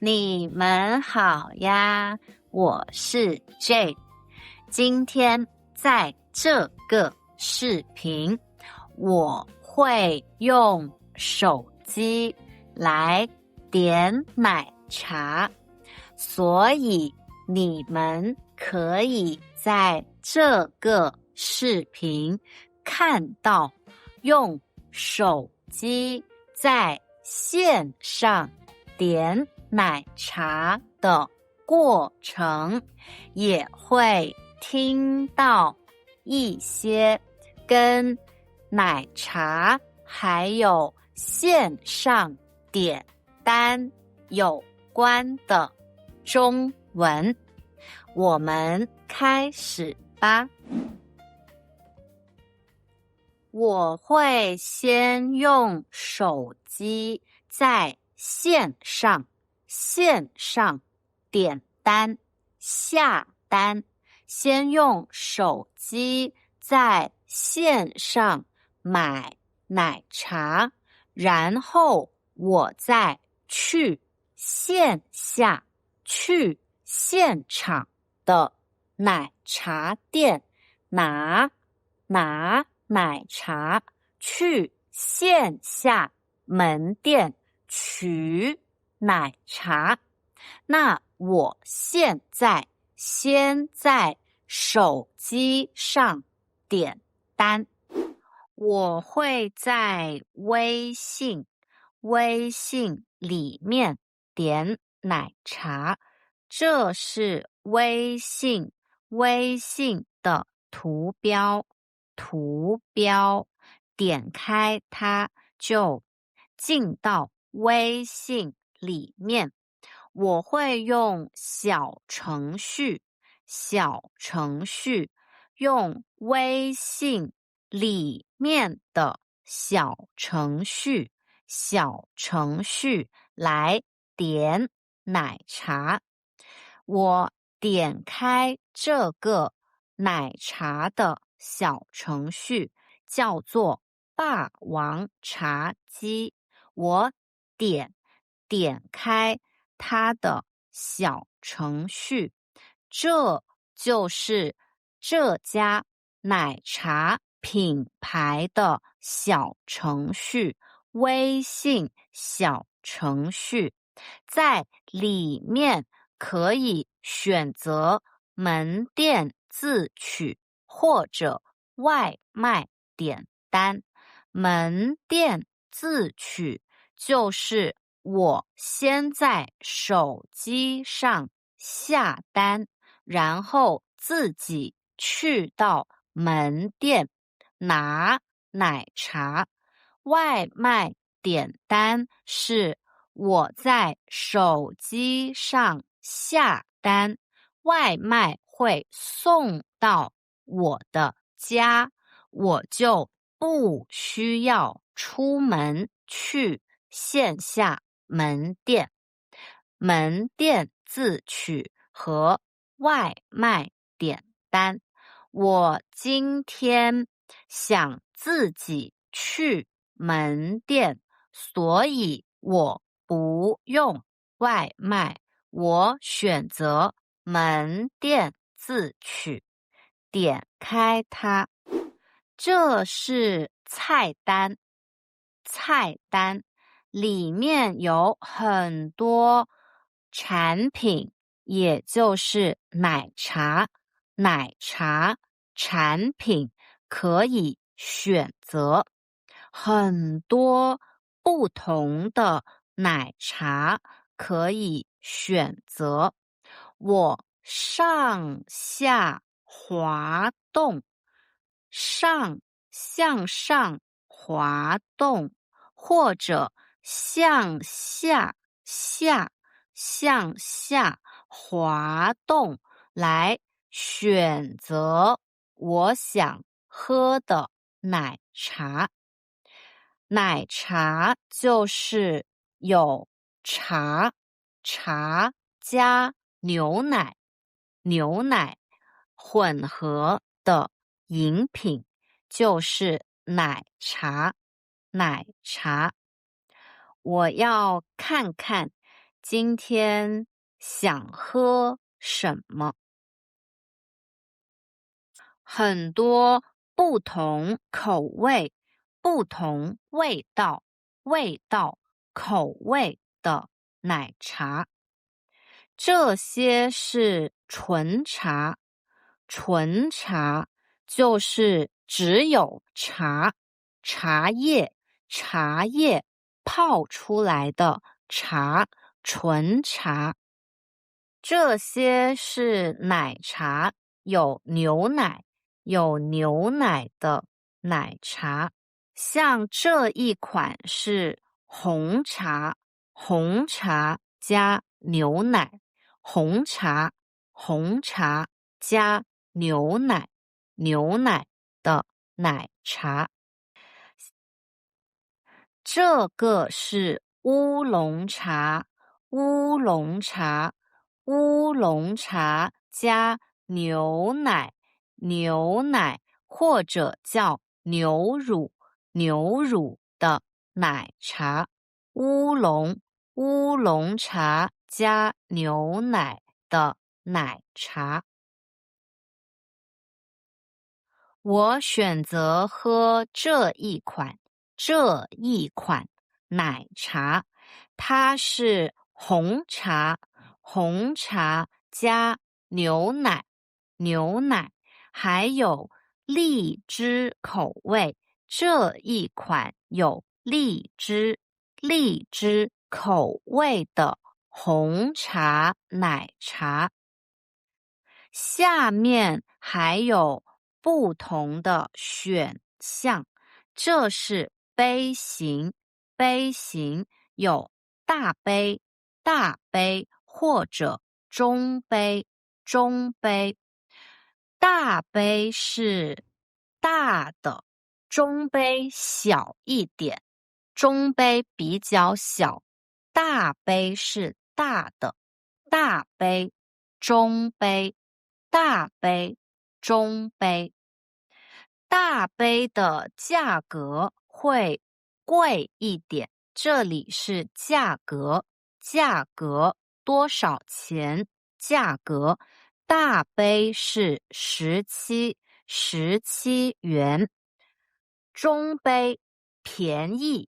你们好呀，我是 J。今天在这个视频，我会用手机来点奶茶，所以你们可以在这个视频看到用手机在线上点奶茶的过程，也会听到一些跟奶茶还有线上点单有关的中文。我们开始吧。我会先用手机在线上点单下单，先用手机在线上买奶茶，然后我再去线下去现场的奶茶店拿奶茶，去线下门店取奶茶。那我现在先在手机上点单，我会在微信里面点奶茶，这是微信的图标，点开它就进到微信里面。我会用小程序用微信里面的小程序来点奶茶。我点开这个奶茶的小程序，叫做霸王茶姬。我点开它的小程序，这就是这家奶茶品牌的小程序，微信小程序。在里面可以选择门店自取或者外卖点单。门店自取就是我先在手机上下单，然后自己去到门店拿奶茶。外卖点单是我在手机上下单，外卖会送到我的家，我就不需要出门去线下门店。门店自取和外卖点单，我今天想自己去门店，所以我不用外卖，我选择门店自取，点开它。这是菜单，里面有很多产品，也就是奶茶产品可以选择，很多不同的奶茶可以选择。我上下滑动，向上滑动，或者向下滑动来选择我想喝的奶茶。奶茶就是有茶加牛奶混合的饮品，就是奶茶。我要看看今天想喝什么？很多不同口味、不同味道、口味的奶茶。这些是纯茶，纯茶就是只有茶叶泡出来的茶，纯茶。这些是奶茶，有牛奶的奶茶。像这一款是红茶，红茶加牛奶，红茶加牛奶的奶茶。这个是乌龙茶，乌龙茶加牛奶或者叫牛乳的奶茶。乌龙茶加牛奶的奶茶。我选择喝这一款奶茶，它是红茶加牛奶，还有荔枝口味。这一款有荔枝口味的红茶奶茶。下面还有不同的选项，这是杯型有大杯或者中杯。大杯是大的，中杯小一点，中杯比较小，大杯是大的，大杯，中杯，大杯，中杯。大杯的价格会贵一点，这里是价格多少钱？价格，大杯是17元，中杯便宜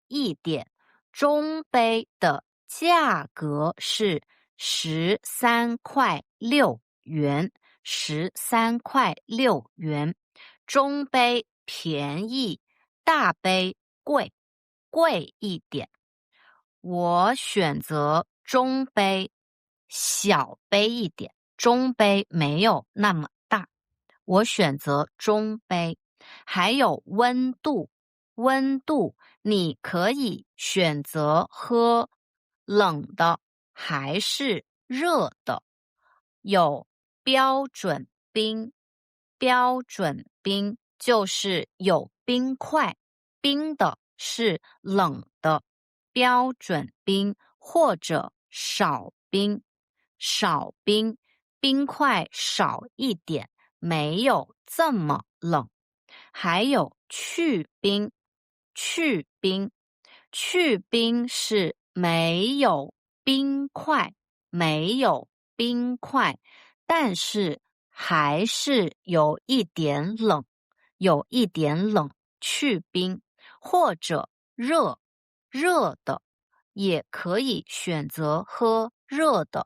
一点，中杯的价格是13块6元，13块6元，中杯便宜，大杯贵一点。我选择中杯，小杯一点，中杯没有那么大，我选择中杯。还有温度，你可以选择喝冷的还是热的。有标准冰就是有冰块，冰的是冷的，标准冰或者少冰，冰块少一点，没有这么冷。还有去冰是没有冰块，但是还是有一点冷，去冰。或者热的，也可以选择喝热的，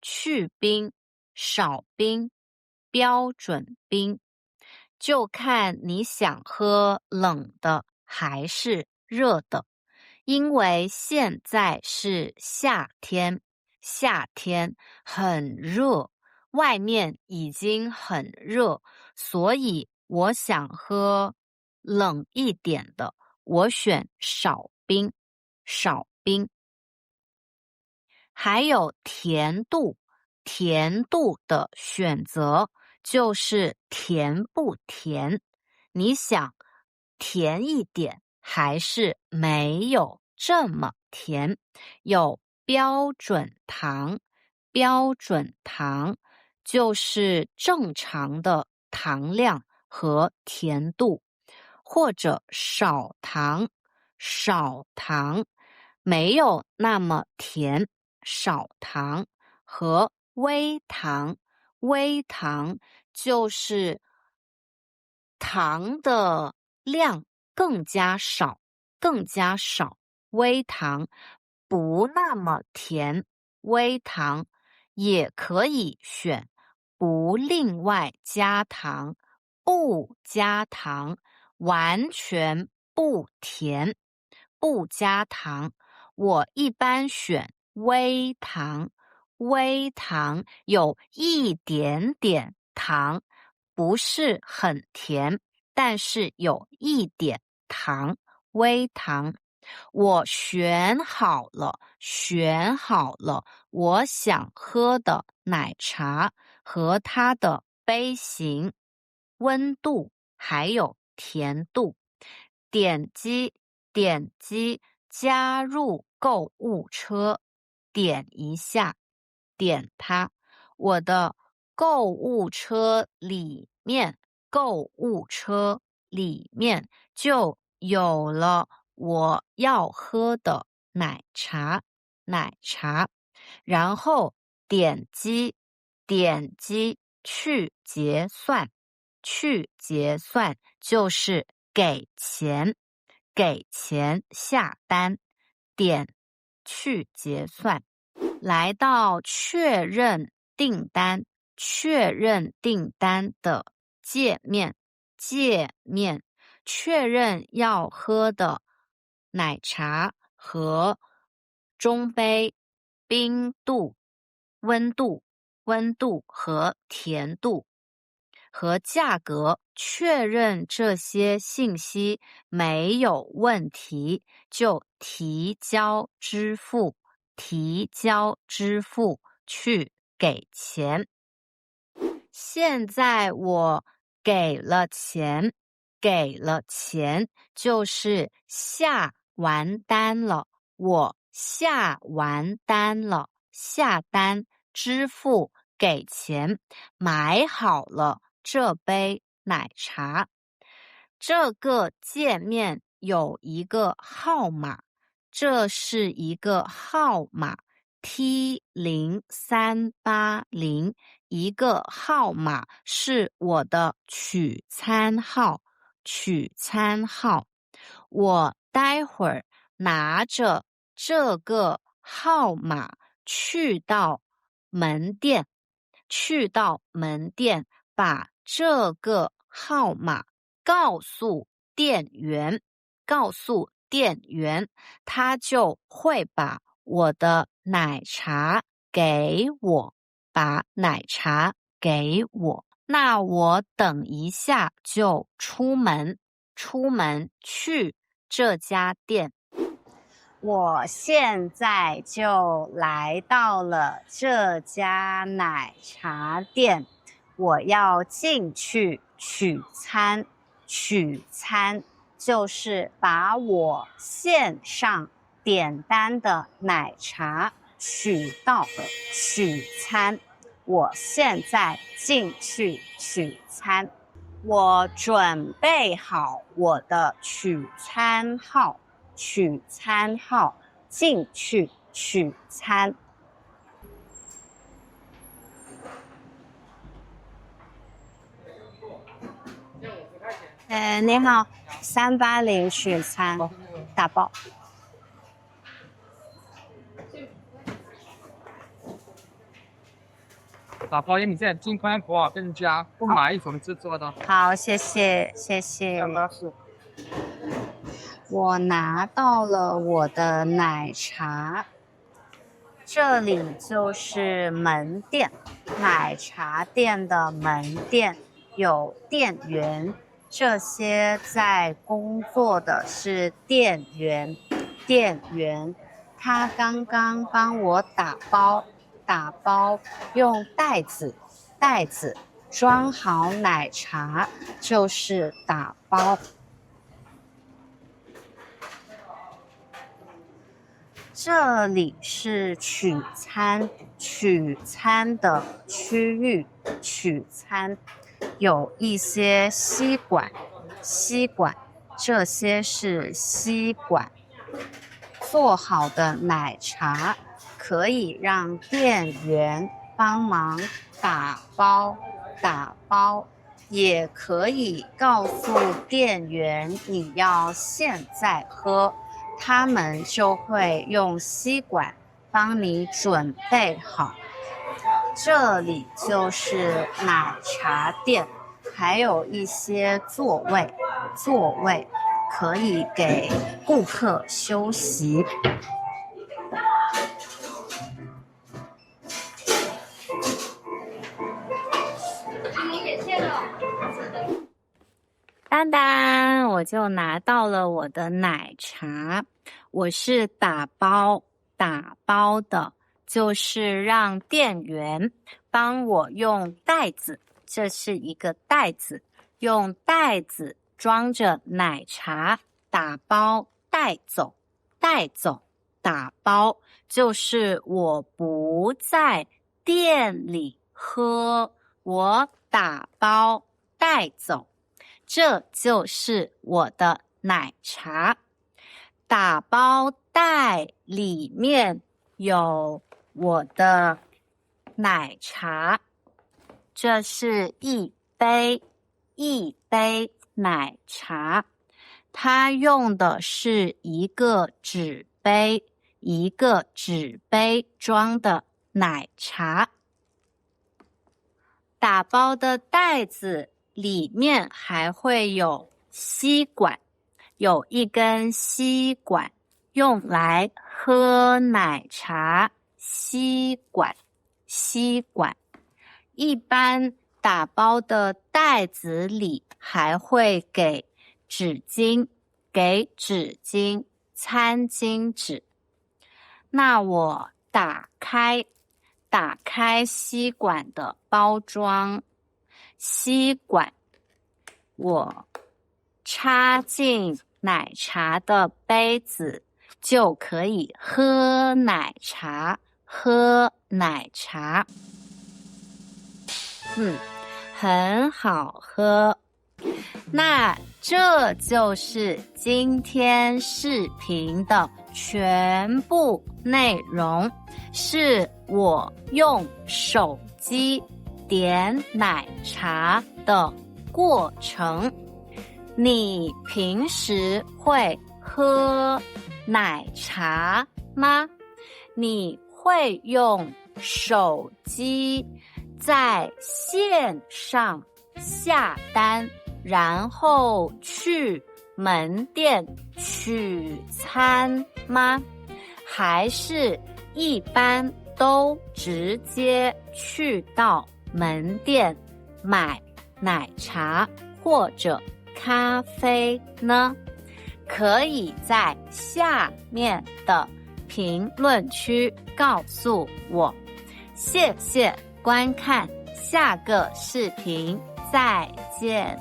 去冰，少冰，标准冰。就看你想喝冷的还是热的。因为现在是夏天很热，外面已经很热，所以我想喝冷一点的，我选少冰。还有甜度的选择，就是甜不甜，你想甜一点还是没有这么甜。有标准糖就是正常的糖量和甜度，或者少糖少糖，没有那么甜。少糖和微糖，微糖就是糖的量更加少，更加少。微糖不那么甜，微糖也可以选不另外加糖，不加糖，完全不甜，不加糖。我一般选微糖，微糖有一点点糖，不是很甜，但是有一点糖，微糖。我选好了，选好了我想喝的奶茶和它的杯型、温度还有甜度。点击加入购物车，点一下，点它。我的购物车里面，购物车里面就有了我要喝的奶茶，奶茶。然后点击去结算，去结算就是给钱，给钱下单，点去结算。来到确认订单，确认订单的界面，确认要喝的奶茶和中杯、冰度、温度和甜度和价格，确认这些信息没有问题，就提交支付，提交支付去给钱。现在我给了钱，给了钱就是下完单了，我下完单了，下单支付给钱，买好了这杯奶茶。这个界面有一个号码，这是一个号码 T0380，一个号码是我的取餐号，取餐号。我待会儿拿着这个号码去到门店，去到门店把这个号码告诉店员，告诉店员，他就会把我的奶茶给我，把奶茶给我。那我等一下就出门去这家店。我现在就来到了这家奶茶店，我要进去取餐。取餐就是把我线上点单的奶茶取到取餐。我现在进去取餐，我准备好我的取餐号，取餐号进去取餐。你好，380取餐，打包。打包给你现在金宽口耳更加不买一种制作的。好，谢谢谢谢。我拿到了我的奶茶，这里就是门店，奶茶店的门店有店员，这些在工作的是店员，他刚刚帮我打包，用袋子装好奶茶就是打包。这里是取餐的区域，取餐有一些吸管，这些是吸管。做好的奶茶可以让店员帮忙打包，也可以告诉店员你要现在喝，他们就会用吸管帮你准备好。这里就是奶茶店，还有一些座位可以给顾客休息。当当，我就拿到了我的奶茶。我是打包的，就是让店员帮我用袋子，这是一个袋子，用袋子装着奶茶，打包带走，打包，就是我不在店里喝，我打包带走，这就是我的奶茶。打包袋里面有我的奶茶，这是一杯奶茶，它用的是一个纸杯装的奶茶。打包的袋子里面还会有吸管，有一根吸管用来喝奶茶，吸管。一般打包的袋子里还会给纸巾，餐巾纸。那我打开吸管的包装，吸管我插进奶茶的杯子，就可以喝奶茶。很好喝。那这就是今天视频的全部内容，是我用手机点奶茶的过程。你平时会喝奶茶吗？你会用手机在线上下单，然后去门店取餐吗？还是一般都直接去到门店买奶茶或者咖啡呢？可以在下面的评论区告诉我。谢谢观看，下个视频再见。